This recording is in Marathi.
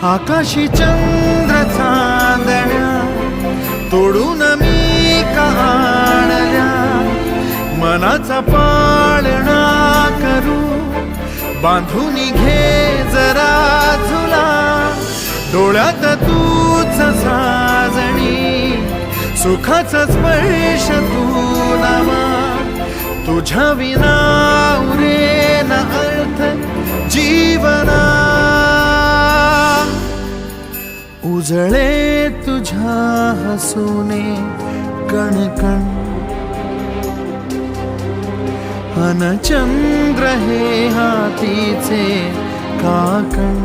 आकाशी चंद्र चांदण्या तोडून मी आणल्या, मनाचा पाळणा करू बांधून घे जरा झुला, डोळ्यात तूच साजणी सुखाचा स्पर्श तू नामा, तुझ्या विना उरेन अर्थ जीवना, उजळे तुझ्या हसूने कणकण, अन चंद्र हे हातीचे काकण.